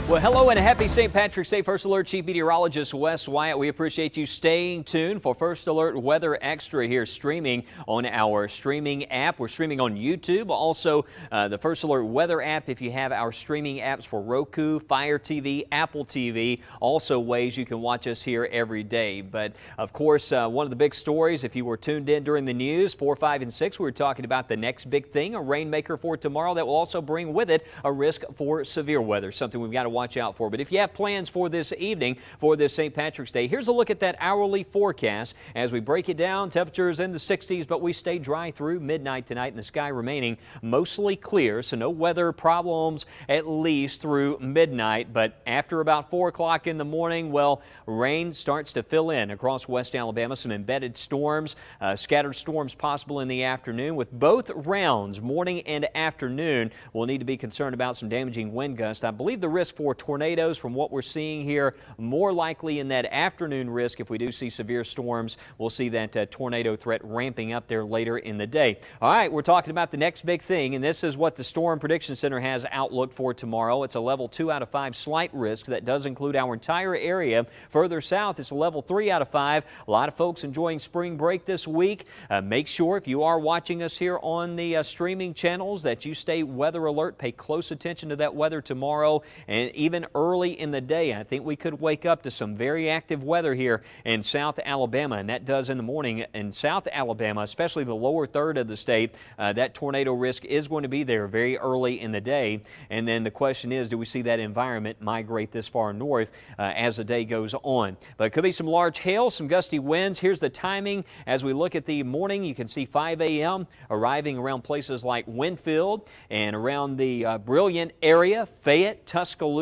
Well, hello and a happy St. Patrick's Day. First Alert Chief Meteorologist Wes Wyatt. We appreciate you staying tuned for First Alert Weather Extra here, streaming on our streaming app. We're streaming on YouTube. Also, the First Alert Weather app if you have our streaming apps for Roku, Fire TV, Apple TV. Also ways you can watch us here every day. But, of course, one of the big stories, if you were tuned in during the news, 4, 5, and 6, we were talking about the next big thing, a rainmaker for tomorrow that will also bring with it a risk for severe weather, something we've got to watch out for. But if you have plans for this evening, for this St. Patrick's Day, here's a look at that hourly forecast as we break it down. Temperatures in the 60s, but we stay dry through midnight tonight, and the sky remaining mostly clear, so no weather problems at least through midnight. But after about 4 o'clock in the morning, well, rain starts to fill in across West Alabama. Some embedded storms, scattered storms possible in the afternoon. With both rounds, morning and afternoon, we'll need to be concerned about some damaging wind gusts. I believe the risk for tornadoes, from what we're seeing here, more likely in that afternoon risk. If we do see severe storms, we'll see that tornado threat ramping up there later in the day. All right, we're talking about the next big thing, and this is what the Storm Prediction Center has outlook for tomorrow. It's a level 2 out of 5 slight risk. That does include our entire area. Further south, it's a level 3 out of 5. A lot of folks enjoying spring break this week. Make sure if you are watching us here on the streaming channels that you stay weather alert. Pay close attention to that weather tomorrow, and even early in the day, I think we could wake up to some very active weather here in South Alabama, and that does in the morning in South Alabama, especially the lower third of the state. That tornado risk is going to be there very early in the day, and then the question is, do we see that environment migrate this far north as the day goes on? But it could be some large hail, some gusty winds. Here's the timing as we look at the morning. You can see 5 a.m. arriving around places like Winfield and around the Brilliant area, Fayette, Tuscaloosa.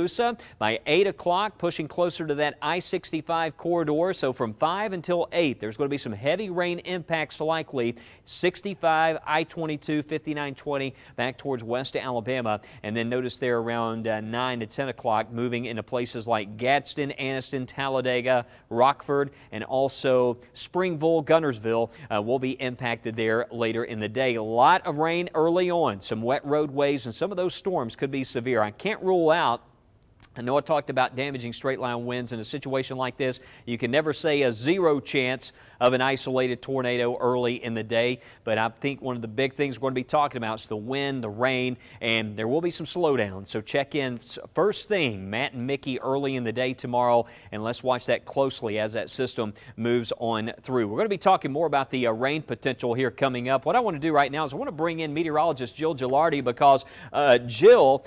By 8 o'clock, pushing closer to that I-65 corridor. So from 5 until 8, there's going to be some heavy rain impacts likely. 65, I-22, 5920 back towards West Alabama. And then notice there around 9 to 10 o'clock, moving into places like Gadsden, Anniston, Talladega, Rockford, and also Springville, Gunnersville will be impacted there later in the day. A lot of rain early on, some wet roadways, and some of those storms could be severe. I can't rule out, I know I talked about damaging straight line winds. In a situation like this, you can never say a 0 chance of an isolated tornado early in the day, but I think one of the big things we're going to be talking about is the wind, the rain, and there will be some slowdowns. So check in first thing, Matt and Mickey, early in the day tomorrow, and let's watch that closely as that system moves on through. We're going to be talking more about the rain potential here coming up. What I want to do right now is I want to bring in meteorologist Jill Gilardi, because Jill,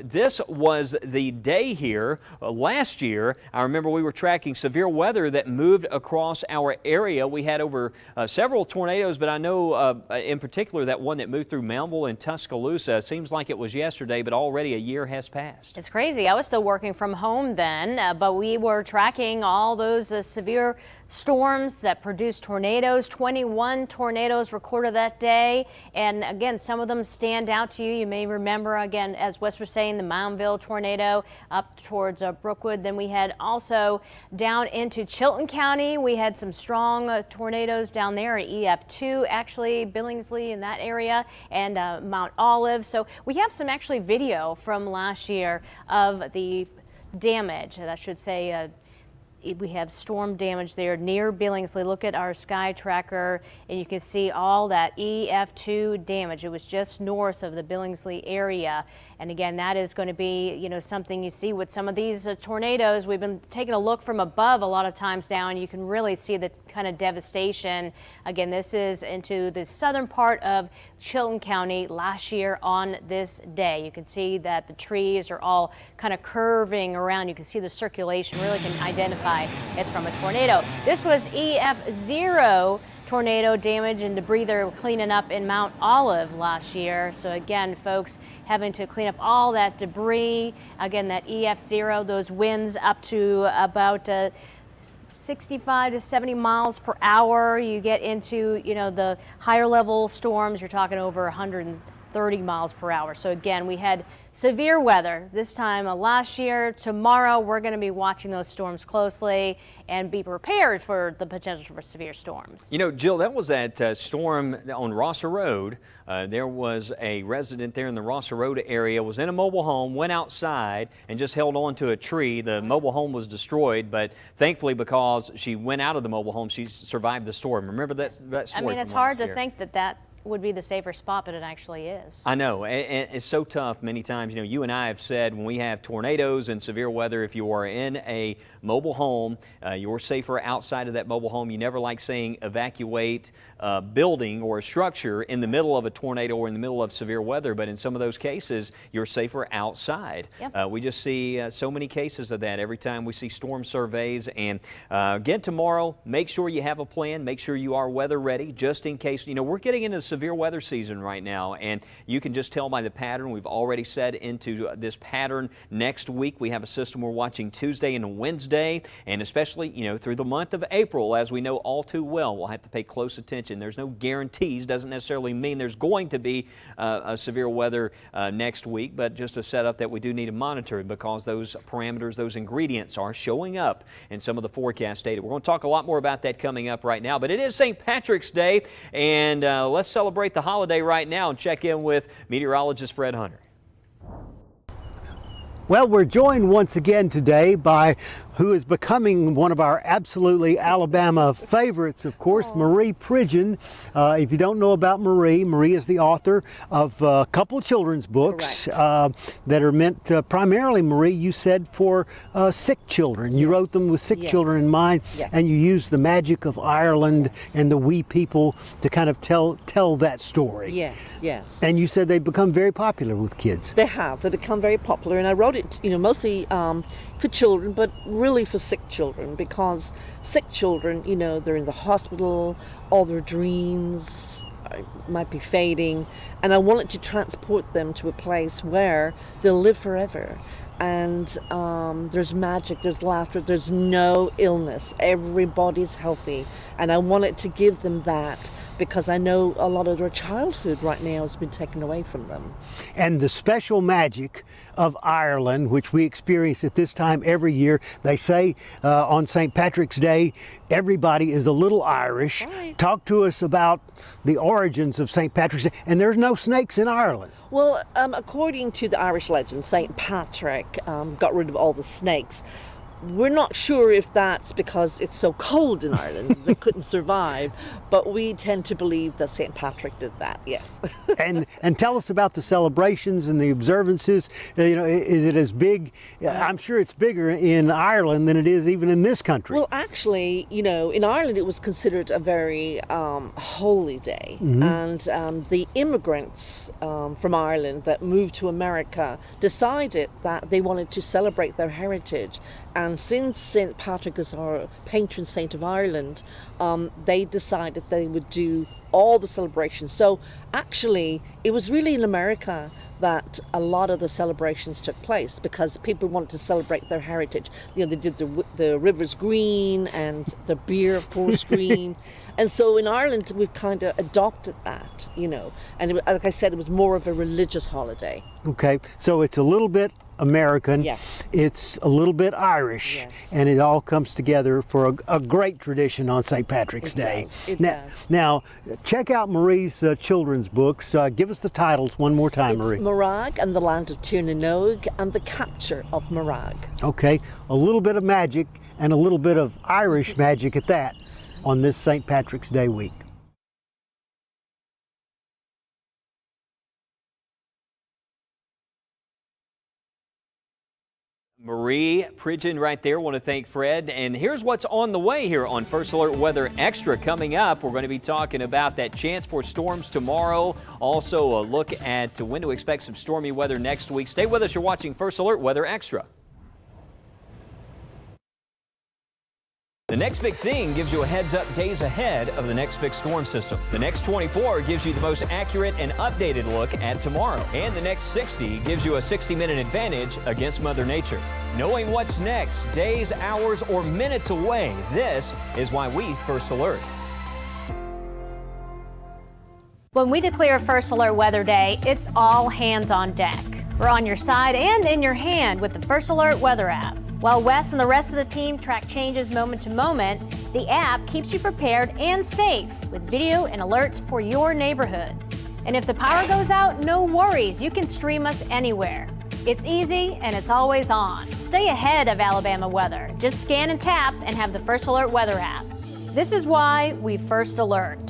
this was the day here last year. I remember we were tracking severe weather that moved across our area. We had over several tornadoes, but I know in particular that one that moved through Moundville and Tuscaloosa. Seems like it was yesterday, but already a year has passed. It's crazy. I was still working from home then, but we were tracking all those severe storms that produced tornadoes. 21 tornadoes recorded that day, and again, some of them stand out to you. You may remember, again, as Wes was saying, the Moundville tornado up towards Brookwood. Then we had also down into Chilton County. We had some strong tornadoes down there at EF2, actually Billingsley in that area, and Mount Olive. So we have some actually video from last year of the damage, that should say we have storm damage there near Billingsley. Look at our sky tracker, and you can see all that EF2 damage. It was just north of the Billingsley area. And again, that is going to be, you know, something you see with some of these tornadoes. We've been taking a look from above a lot of times now, and you can really see the kind of devastation. Again, this is into the southern part of Chilton County last year on this day. You can see that the trees are all kind of curving around. You can see the circulation, really can identify it's from a tornado. This was EF0 tornado damage and debris they're cleaning up in Mount Olive last year. So again, folks, having to clean up all that debris. Again, that EF0, those winds up to about 65 to 70 miles per hour. You get into, you know, the higher level storms, you're talking over 100 30 miles per hour. So again, we had severe weather this time last year. Tomorrow, we're going to be watching those storms closely and be prepared for the potential for severe storms. You know, Jill, that was that storm on Rosser Road. There was a resident there in the Rosser Road area, was in a mobile home, went outside and just held on to a tree. The mobile home was destroyed, but thankfully because she went out of the mobile home, she survived the storm. Remember that story? I mean, it's hard to think that that would be the safer spot, but it actually is. I know, and it's so tough many times. You know, you and I have said when we have tornadoes and severe weather, if you are in a mobile home, you're safer outside of that mobile home. You never like saying evacuate a building or a structure in the middle of a tornado or in the middle of severe weather, but in some of those cases, you're safer outside. Yep. We just see so many cases of that every time we see storm surveys. And again, tomorrow, make sure you have a plan. Make sure you are weather ready, just in case. You know, we're getting into severe weather season right now, and you can just tell by the pattern. We've already set into this pattern next week. We have a system we're watching Tuesday and Wednesday, and especially, you know, through the month of April, as we know all too well, we'll have to pay close attention. There's no guarantees, doesn't necessarily mean there's going to be a severe weather next week, but just a setup that we do need to monitor because those parameters, those ingredients are showing up in some of the forecast data. We're going to talk a lot more about that coming up right now, but it is St. Patrick's Day, and let's celebrate the holiday right now and check in with meteorologist Fred Hunter. Well, we're joined once again today by who is becoming one of our absolutely Alabama favorites, of course, Marie Pridgeon. If you don't know about Marie, Marie is the author of a couple of children's books that are meant primarily, Marie, you said, for sick children. You wrote them with sick children in mind, and you used the magic of Ireland and the wee people to kind of tell that story. Yes. And you said they've become very popular with kids. They have. They've become very popular, and I wrote it, you know, mostly for children, but really for sick children, because sick children, you know, they're in the hospital, all their dreams might be fading, and I wanted to transport them to a place where they'll live forever. And there's magic, there's laughter, there's no illness, everybody's healthy, and I wanted to give them that because I know a lot of their childhood right now has been taken away from them. And the special magic of Ireland, which we experience at this time every year, they say on St. Patrick's Day, everybody is a little Irish. Right. Talk to us about the origins of St. Patrick's Day. And there's no snakes in Ireland. Well, according to the Irish legend, St. Patrick got rid of all the snakes. We're not sure if that's because it's so cold in Ireland they couldn't survive, but we tend to believe that St. Patrick did that, yes. and tell us about the celebrations and the observances. You know, is it as big? I'm sure it's bigger in Ireland than it is even in this country. Well, actually, you know, in Ireland it was considered a very holy day, and the immigrants from Ireland that moved to America decided that they wanted to celebrate their heritage. And since St. Patrick is our patron saint of Ireland, they decided they would do all the celebrations. So actually, it was really in America that a lot of the celebrations took place because people wanted to celebrate their heritage. You know, they did the rivers green and the beer, of course, green. And so in Ireland, we've kind of adopted that, you know. And it, like I said, it was more of a religious holiday. Okay, so it's a little bit American, yes, it's a little bit Irish, yes, and it all comes together for a great tradition on St. Patrick's Day. It does. Now, check out Marie's children's books. Give us the titles one more time, Marie. It's Morag and the Land of Tir na Nog and the Capture of Morag. Okay, a little bit of magic and a little bit of Irish magic at that on this St. Patrick's Day week. Marie Pridgeon right there. Want to thank Fred. And here's what's on the way here on First Alert Weather Extra. Coming up, we're going to be talking about that chance for storms tomorrow. Also, a look at when to expect some stormy weather next week. Stay with us. You're watching First Alert Weather Extra. The next big thing gives you a heads up days ahead of the next big storm system. The next 24 gives you the most accurate and updated look at tomorrow. And the next 60 gives you a 60-minute advantage against Mother Nature. Knowing what's next, days, hours, or minutes away, this is why we First Alert. When we declare First Alert Weather Day, it's all hands on deck. We're on your side and in your hand with the First Alert Weather app. While Wes and the rest of the team track changes moment to moment, the app keeps you prepared and safe with video and alerts for your neighborhood. And if the power goes out, no worries. You can stream us anywhere. It's easy and it's always on. Stay ahead of Alabama weather. Just scan and tap and have the First Alert Weather app. This is why we First Alert.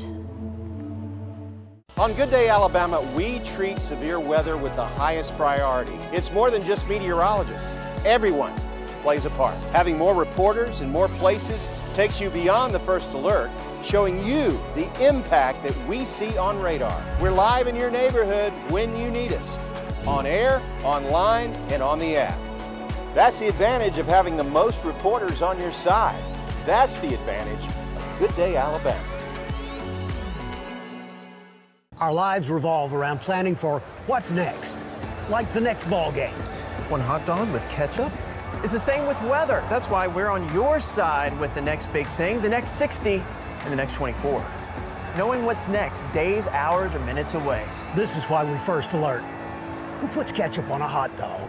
On Good Day Alabama, we treat severe weather with the highest priority. It's more than just meteorologists. Everyone plays a part. Having more reporters in more places takes you beyond the First Alert, showing you the impact that we see on radar. We're live in your neighborhood when you need us. On air, online, and on the app. That's the advantage of having the most reporters on your side. That's the advantage of Good Day Alabama. Our lives revolve around planning for what's next, like the next ball game. One hot dog with ketchup? It's the same with weather. That's why we're on your side with the next big thing, the next 60, and the next 24. Knowing what's next, days, hours, or minutes away. This is why we First Alert. Who puts ketchup on a hot dog?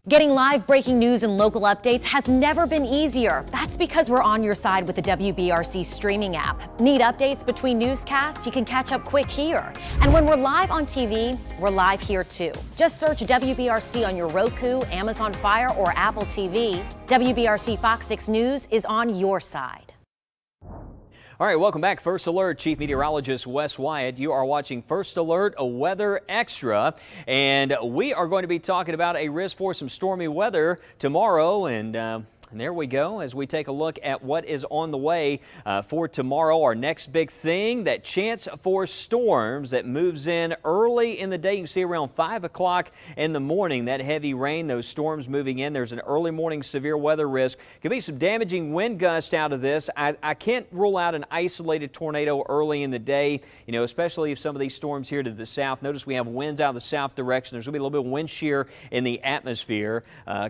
Getting live breaking news and local updates has never been easier. That's because we're on your side with the WBRC streaming app. Need updates between newscasts? You can catch up quick here. And when we're live on TV, we're live here too. Just search WBRC on your Roku, Amazon Fire, or Apple TV. WBRC Fox 6 News is on your side. All right, welcome back. First Alert, Chief Meteorologist Wes Wyatt. You are watching First Alert, a weather extra, and we are going to be talking about a risk for some stormy weather tomorrow, and there we go as we take a look at what is on the way for tomorrow. Our next big thing, that chance for storms that moves in early in the day. You can see around 5 o'clock in the morning, that heavy rain, those storms moving in. There's an early morning severe weather risk. Could be some damaging wind gusts out of this. I can't rule out an isolated tornado early in the day, you know, especially if some of these storms here to the south. Notice we have winds out of the south direction. There's going to be a little bit of wind shear in the atmosphere.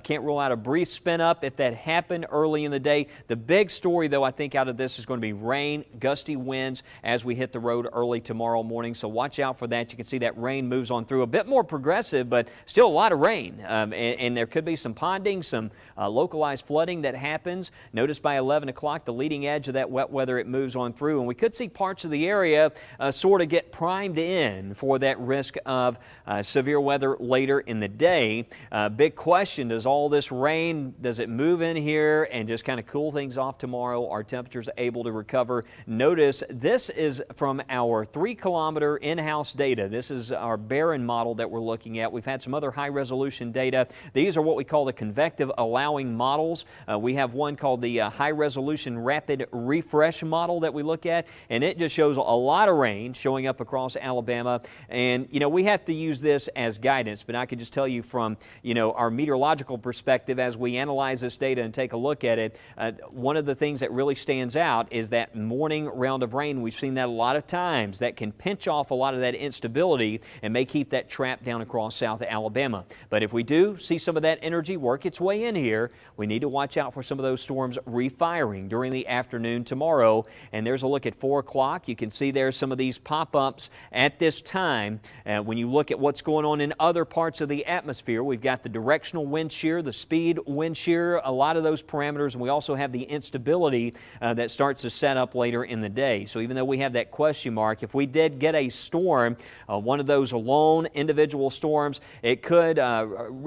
Can't rule out a brief spin up if that happen early in the day. The big story, though, I think out of this is going to be rain, gusty winds as we hit the road early tomorrow morning. So watch out for that. You can see that rain moves on through. A bit more progressive, but still a lot of rain. And there could be some ponding, some localized flooding that happens. Notice by 11 o'clock, the leading edge of that wet weather, it moves on through. And we could see parts of the area sort of get primed in for that risk of severe weather later in the day. Big question, does all this rain, does it move in here and just kind of cool things off tomorrow? Are temperatures able to recover? Notice this is from our 3-kilometer in-house data. This is our Barron model that we're looking at. We've had some other high-resolution data. These are what we call the convective allowing models. We have one called the high-resolution rapid refresh model that we look at, and it just shows a lot of rain showing up across Alabama. And, you know, we have to use this as guidance, but I can just tell you from, you know, our meteorological perspective as we analyze this data and take a look at it, one of the things that really stands out is that morning round of rain. We've seen that a lot of times. That can pinch off a lot of that instability and may keep that trap down across South Alabama. But if we do see some of that energy work its way in here, we need to watch out for some of those storms refiring during the afternoon tomorrow. And there's a look at 4 o'clock. You can see there's some of these pop-ups at this time. When you look at what's going on in other parts of the atmosphere, we've got the directional wind shear, the speed wind shear, a lot of those parameters, and we also have the instability that starts to set up later in the day. So even though we have that question mark, if we did get a storm, one of those lone individual storms, it could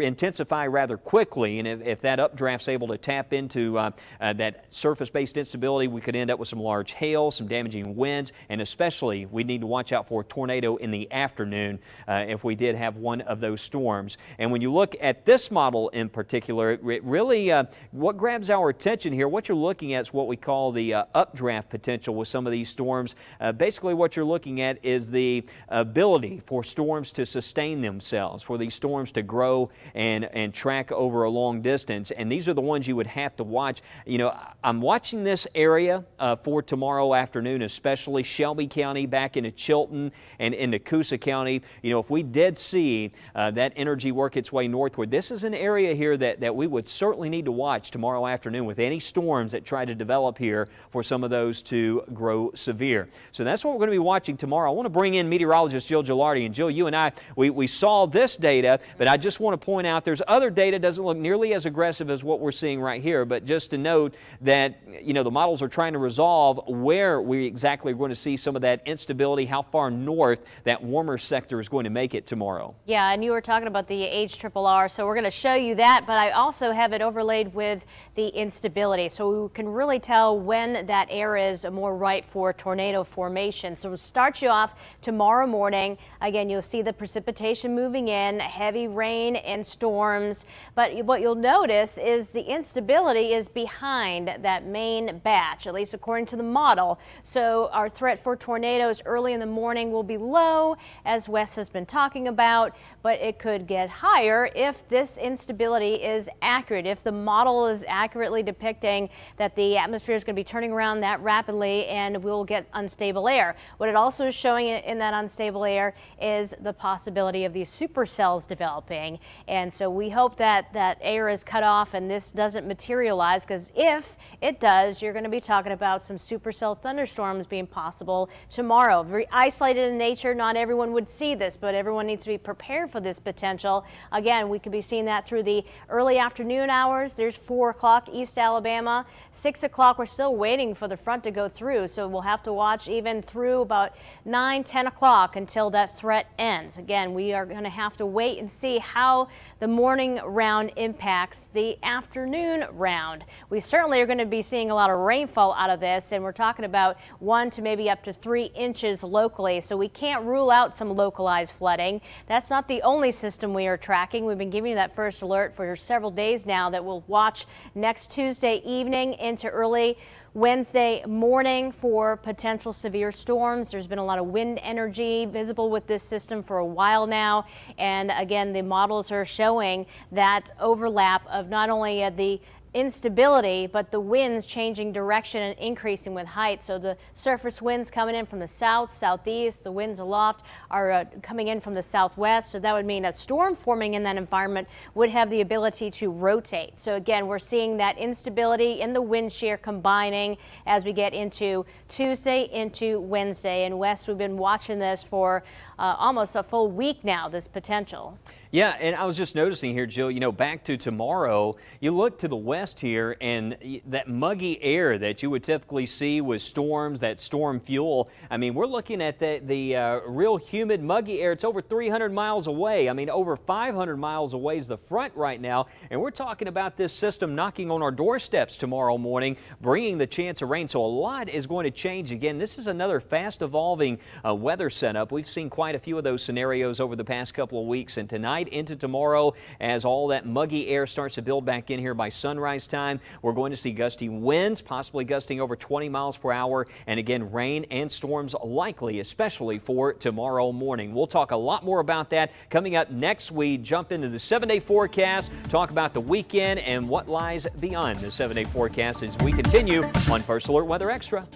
intensify rather quickly, and if that updraft's able to tap into that surface-based instability, we could end up with some large hail, some damaging winds, and especially we need to watch out for a tornado in the afternoon if we did have one of those storms. And when you look at this model in particular, it really, what grabs our attention here, what you're looking at is what we call the updraft potential with some of these storms. Basically what you're looking at is the ability for storms to sustain themselves, for these storms to grow and track over a long distance. And these are the ones you would have to watch. You know, I'm watching this area for tomorrow afternoon, especially Shelby County back into Chilton and into Coosa County. You know, if we did see that energy work its way northward, this is an area here that we would certainly need to watch. watch tomorrow afternoon with any storms that try to develop here for some of those to grow severe. So that's what we're going to be watching tomorrow. I want to bring in meteorologist Jill Gilardi. And Jill, you and I, we saw this data, but I just want to point out there's other data doesn't look nearly as aggressive as what we're seeing right here. But just to note that, the models are trying to resolve where we exactly are going to see some of that instability, how far north that warmer sector is going to make it tomorrow. Yeah, and you were talking about the HRRR, so we're going to show you that, but I also have it overlaid with the instability, so we can really tell when that air is more right for tornado formation. So we'll start you off tomorrow morning. Again, you'll see the precipitation moving in, heavy rain and storms, but what you'll notice is the instability is behind that main batch, at least according to the model. So our threat for tornadoes early in the morning will be low, as Wes has been talking about, but it could get higher if this instability is accurate, if the model is accurately depicting that the atmosphere is going to be turning around that rapidly and we'll get unstable air. What it also is showing in that unstable air is the possibility of these supercells developing, and so we hope that that air is cut off and this doesn't materialize, because if it does, you're going to be talking about some supercell thunderstorms being possible tomorrow. Very isolated in nature. Not everyone would see this, but everyone needs to be prepared for this potential. Again, we could be seeing that through the early afternoon hours. There's 4 o'clock East Alabama. 6 o'clock, we're still waiting for the front to go through, so we'll have to watch even through about 9, 10 o'clock until that threat ends. Again, we are going to have to wait and see how the morning round impacts the afternoon round. We certainly are going to be seeing a lot of rainfall out of this, and we're talking about 1 to maybe up to 3 inches locally, so we can't rule out some localized flooding. That's not the only system we are tracking. We've been giving you that first alert for several days now that we'll watch next Tuesday evening into early Wednesday morning for potential severe storms. There's been a lot of wind energy visible with this system for a while now, and again, the models are showing that overlap of not only the instability, but the winds changing direction and increasing with height. So the surface winds coming in from the south, southeast, the winds aloft are coming in from the southwest. So that would mean a storm forming in that environment would have the ability to rotate. So again, we're seeing that instability in the wind shear combining as we get into Tuesday into Wednesday. And Wes, we've been watching this for almost a full week now, this potential. Yeah, and I was just noticing here, Jill, back to tomorrow, you look to the west here and that muggy air that you would typically see with storms, that storm fuel. I mean, we're looking at the real humid, muggy air. It's over 300 miles away. I mean, over 500 miles away is the front right now. And we're talking about this system knocking on our doorsteps tomorrow morning, bringing the chance of rain. So a lot is going to change. Again, this is another fast evolving weather setup. We've seen quite a few of those scenarios over the past couple of weeks. And tonight into tomorrow, as all that muggy air starts to build back in here by sunrise time, we're going to see gusty winds, possibly gusting over 20 miles per hour, and again, rain and storms likely, especially for tomorrow morning. We'll talk a lot more about that coming up next. We jump into the 7-day forecast, talk about the weekend and what lies beyond the 7-day forecast as we continue on First Alert Weather Extra.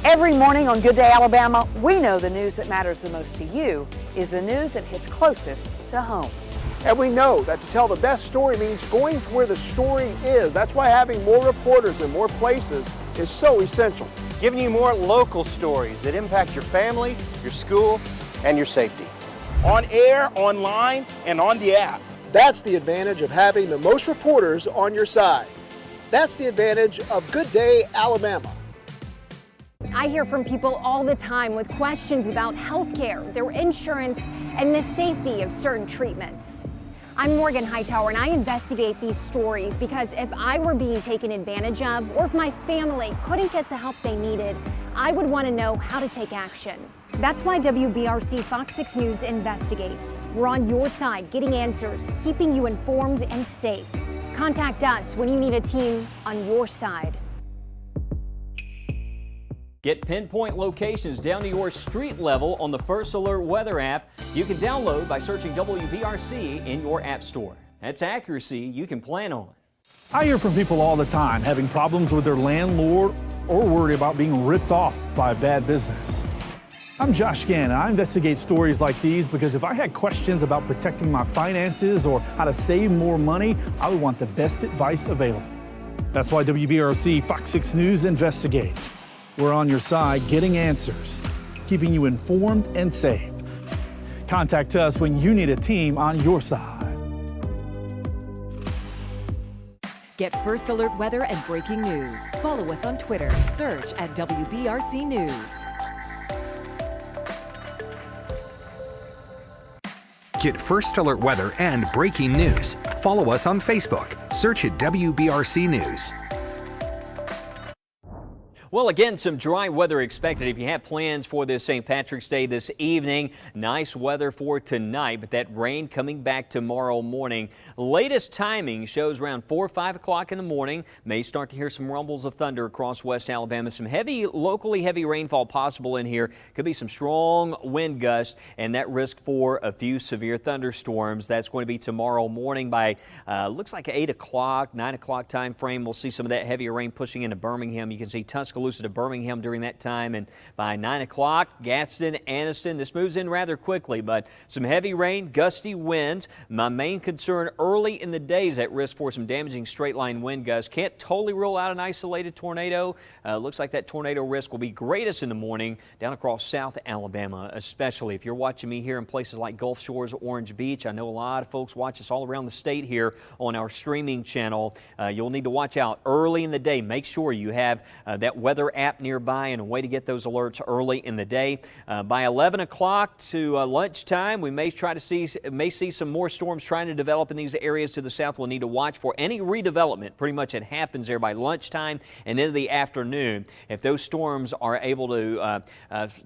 Every morning on Good Day Alabama, we know the news that matters the most to you is the news that hits closest to home. And we know that to tell the best story means going to where the story is. That's why having more reporters in more places is so essential. Giving you more local stories that impact your family, your school, and your safety. On air, online, and on the app. That's the advantage of having the most reporters on your side. That's the advantage of Good Day Alabama. I hear from people all the time with questions about healthcare, their insurance, and the safety of certain treatments. I'm Morgan Hightower, and I investigate these stories because if I were being taken advantage of, or if my family couldn't get the help they needed, I would want to know how to take action. That's why WBRC Fox 6 News investigates. We're on your side, getting answers, keeping you informed and safe. Contact us when you need a team on your side. Get pinpoint locations down to your street level on the First Alert Weather app. You can download by searching WBRC in your app store. That's accuracy you can plan on. I hear from people all the time having problems with their landlord or worry about being ripped off by a bad business. I'm Josh Gann, and I investigate stories like these because if I had questions about protecting my finances or how to save more money, I would want the best advice available. That's why WBRC Fox 6 News investigates. We're on your side getting answers, keeping you informed and safe. Contact us when you need a team on your side. Get first alert weather and breaking news. Follow us on Twitter. Search at WBRC News. Get first alert weather and breaking news. Follow us on Facebook. Search at WBRC News. Well, again, some dry weather expected. If you have plans for this St. Patrick's Day this evening, nice weather for tonight, but that rain coming back tomorrow morning. Latest timing shows around 4 or 5 o'clock in the morning. May start to hear some rumbles of thunder across West Alabama. Some locally heavy rainfall possible in here. Could be some strong wind gusts and that risk for a few severe thunderstorms. That's going to be tomorrow morning by looks like 8 o'clock, 9 o'clock time frame. We'll see some of that heavier rain pushing into Birmingham. You can see Tuscaloosa to Birmingham during that time, and by 9 o'clock, Gadsden, Anniston. This moves in rather quickly, but some heavy rain, gusty winds. My main concern early in the day is at risk for some damaging straight line wind gusts. Can't totally rule out an isolated tornado. Looks like that tornado risk will be greatest in the morning down across South Alabama, especially if you're watching me here in places like Gulf Shores, Orange Beach. I know a lot of folks watch us all around the state here on our streaming channel. You'll need to watch out early in the day. Make sure you have that weather app nearby and a way to get those alerts early in the day. By 11 o'clock to lunchtime, we may see some more storms trying to develop in these areas to the south. We'll need to watch for any redevelopment. Pretty much it happens there by lunchtime and into the afternoon. If those storms are able to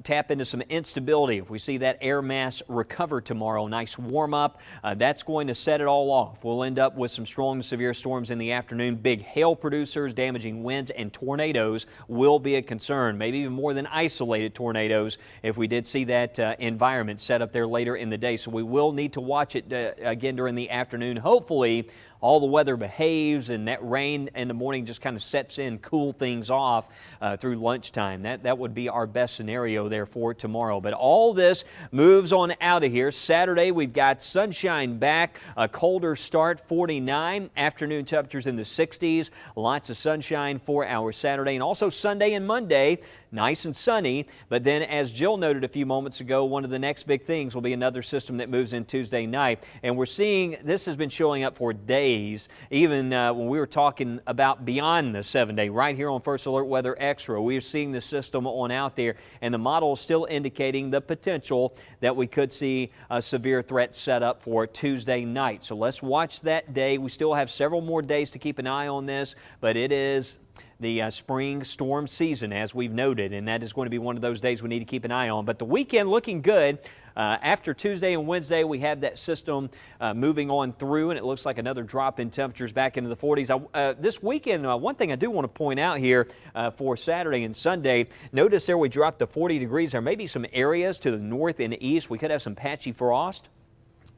tap into some instability, if we see that air mass recover tomorrow, nice warm up, that's going to set it all off. We'll end up with some strong to severe storms in the afternoon. Big hail producers, damaging winds, and tornadoes will be a concern, maybe even more than isolated tornadoes if we did see that environment set up there later in the day. So we will need to watch it again during the afternoon. Hopefully all the weather behaves and that rain in the morning just kind of sets in, cool things off through lunchtime. That would be our best scenario there for tomorrow. But all this moves on out of here. Saturday, we've got sunshine back, a colder start, 49. Afternoon temperatures in the 60s. Lots of sunshine for our Saturday, and also Sunday and Monday. Nice and sunny, but then as Jill noted a few moments ago, one of the next big things will be another system that moves in Tuesday night. And we're seeing this has been showing up for days, even when we were talking about beyond the 7-day. Right here on First Alert Weather Extra, we're seeing the system on out there, and the model is still indicating the potential that we could see a severe threat set up for Tuesday night. So let's watch that day. We still have several more days to keep an eye on this, but it is the spring storm season, as we've noted, and that is going to be one of those days we need to keep an eye on. But the weekend looking good. After Tuesday and Wednesday, we have that system moving on through, and it looks like another drop in temperatures back into the 40s. This weekend, one thing I do want to point out here for Saturday and Sunday, notice there we dropped to 40 degrees. There may be some areas to the north and east. We could have some patchy frost.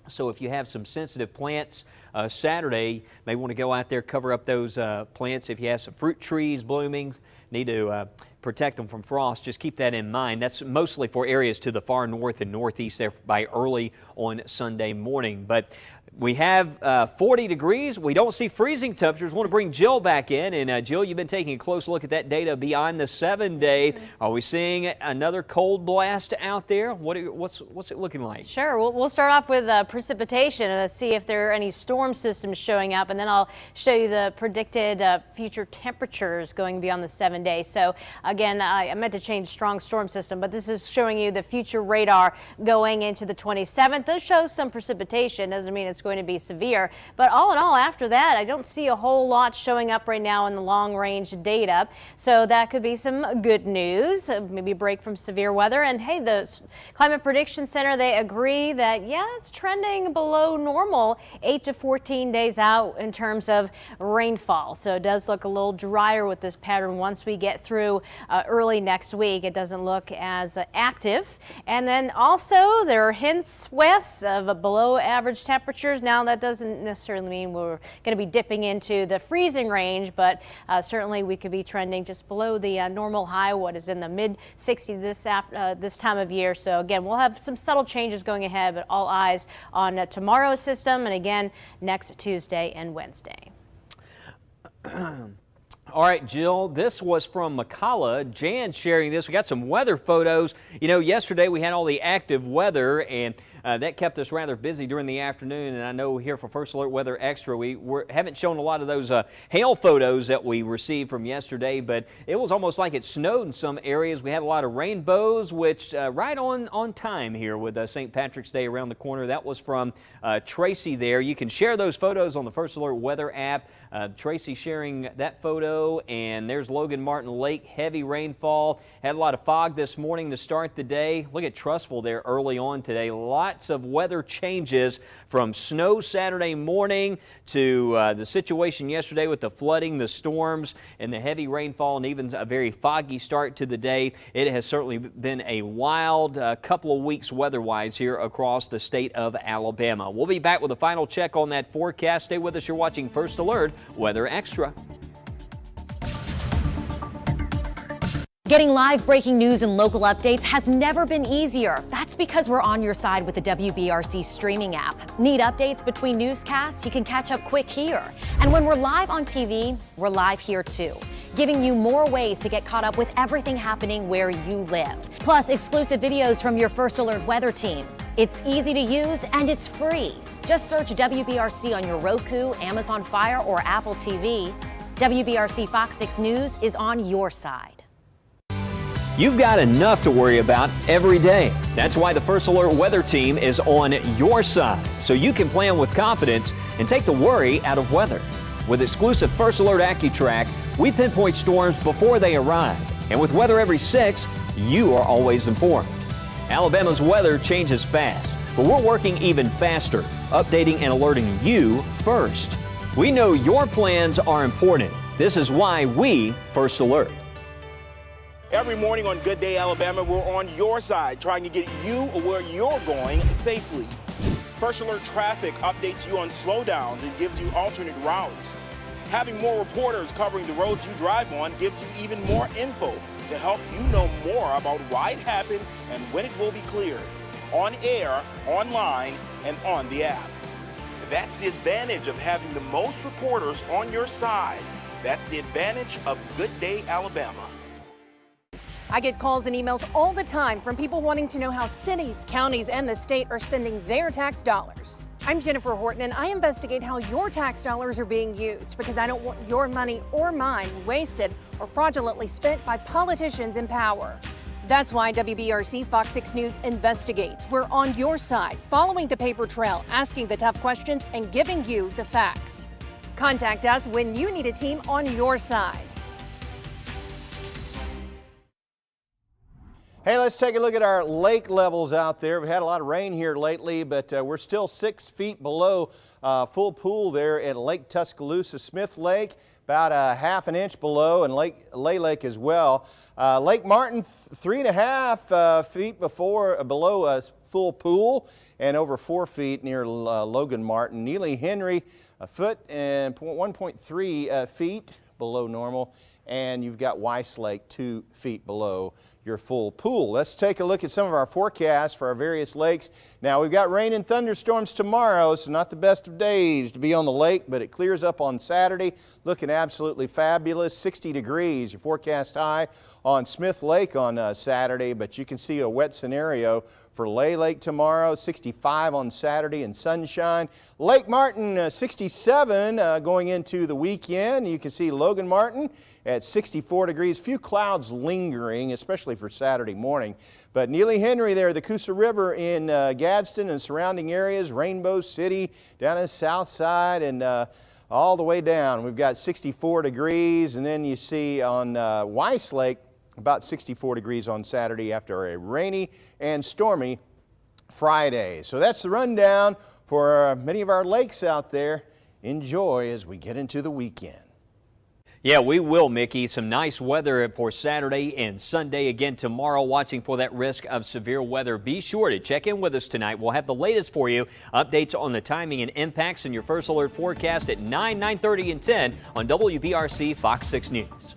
So if you have some sensitive plants Saturday, may want to go out there, cover up those plants. If you have some fruit trees blooming, need to protect them from frost. Just keep that in mind. That's mostly for areas to the far north and northeast there by early on Sunday morning. But we have 40 degrees. We don't see freezing temperatures. I want to bring Jill back in. And Jill, you've been taking a close look at that data beyond the 7-day. Are we seeing another cold blast out there? What's it looking like? Sure. We'll start off with precipitation and see if there are any storm systems showing up. And then I'll show you the predicted future temperatures going beyond the 7-day. So again, I meant to change strong storm system, but this is showing you the future radar going into the 27th. This shows some precipitation. Doesn't mean it's going to be severe, but all in all, after that, I don't see a whole lot showing up right now in the long range data. So that could be some good news, maybe a break from severe weather. And hey, the Climate Prediction Center, they agree that yeah, it's trending below normal 8 to 14 days out in terms of rainfall. So it does look a little drier with this pattern once we get through early next week. It doesn't look as active. And then also there are hints west of below average temperatures temperatures. Now, that doesn't necessarily mean we're going to be dipping into the freezing range, but certainly we could be trending just below the normal high, what is in the mid-60s this time of year. So again, we'll have some subtle changes going ahead, but all eyes on tomorrow's system and again next Tuesday and Wednesday. All right, Jill, this was from McCalla. Jan sharing this. We got some weather photos. You know, yesterday we had all the active weather, and that kept us rather busy during the afternoon. And I know here for First Alert Weather Extra, we haven't shown a lot of those hail photos that we received from yesterday, but it was almost like it snowed in some areas. We had a lot of rainbows, which right on time here with St. Patrick's Day around the corner. That was from Tracy there. You can share those photos on the First Alert Weather app. Tracy sharing that photo, and there's Logan Martin Lake, heavy rainfall. Had a lot of fog this morning to start the day. Look at Trussville there early on today. Lots of weather changes from snow Saturday morning to the situation yesterday with the flooding, the storms, and the heavy rainfall, and even a very foggy start to the day. It has certainly been a wild couple of weeks weather-wise here across the state of Alabama. We'll be back with a final check on that forecast. Stay with us. You're watching First Alert Weather Extra. Getting live breaking news and local updates has never been easier. That's because we're on your side with the WBRC streaming app. Need updates between newscasts? You can catch up quick here. And when we're live on TV, we're live here too, giving you more ways to get caught up with everything happening where you live. Plus, exclusive videos from your First Alert weather team. It's easy to use and it's free. Just search WBRC on your Roku, Amazon Fire, or Apple TV. WBRC Fox 6 News is on your side. You've got enough to worry about every day. That's why the First Alert Weather Team is on your side, so you can plan with confidence and take the worry out of weather. With exclusive First Alert AccuTrack, we pinpoint storms before they arrive. And with Weather Every 6, you are always informed. Alabama's weather changes fast, but we're working even faster, updating and alerting you first. We know your plans are important. This is why we First Alert. Every morning on Good Day Alabama, we're on your side, trying to get you where you're going safely. First Alert Traffic updates you on slowdowns and gives you alternate routes. Having more reporters covering the roads you drive on gives you even more info to help you know more about why it happened and when it will be cleared. On air, online, and on the app. That's the advantage of having the most reporters on your side. That's the advantage of Good Day Alabama. I get calls and emails all the time from people wanting to know how cities, counties, and the state are spending their tax dollars. I'm Jennifer Horton, and I investigate how your tax dollars are being used because I don't want your money or mine wasted or fraudulently spent by politicians in power. That's why WBRC Fox 6 News investigates. We're on your side, following the paper trail, asking the tough questions, and giving you the facts. Contact us when you need a team on your side. Hey, let's take a look at our lake levels out there. We've had a lot of rain here lately, but we're still 6 feet below full pool there at Lake Tuscaloosa. Smith Lake, about a half an inch below, and Lay Lake as well. Lake Martin, 3.5 feet below full pool, and over 4 feet near Logan Martin. Neely Henry, a foot and 1.3 feet below normal. And you've got Weiss Lake 2 feet below your full pool. Let's take a look at some of our forecasts for our various lakes. Now, we've got rain and thunderstorms tomorrow, so not the best of days to be on the lake, but it clears up on Saturday, looking absolutely fabulous. 60 degrees, your forecast high on Smith Lake on Saturday, but you can see a wet scenario for Lay Lake tomorrow, 65 on Saturday and sunshine. Lake Martin, 67 going into the weekend. You can see Logan Martin at 64 degrees. Few clouds lingering, especially for Saturday morning. But Neely Henry there, the Coosa River in Gadsden and surrounding areas, Rainbow City down in the south side, and all the way down. We've got 64 degrees, and then you see on Weiss Lake, about 64 degrees on Saturday after a rainy and stormy Friday. So that's the rundown for many of our lakes out there. Enjoy as we get into the weekend. Yeah, we will, Mickey. Some nice weather for Saturday and Sunday. Again, tomorrow, watching for that risk of severe weather. Be sure to check in with us tonight. We'll have the latest for you. Updates on the timing and impacts in your First Alert forecast at 9, 9:30, and 10 on WBRC Fox 6 News.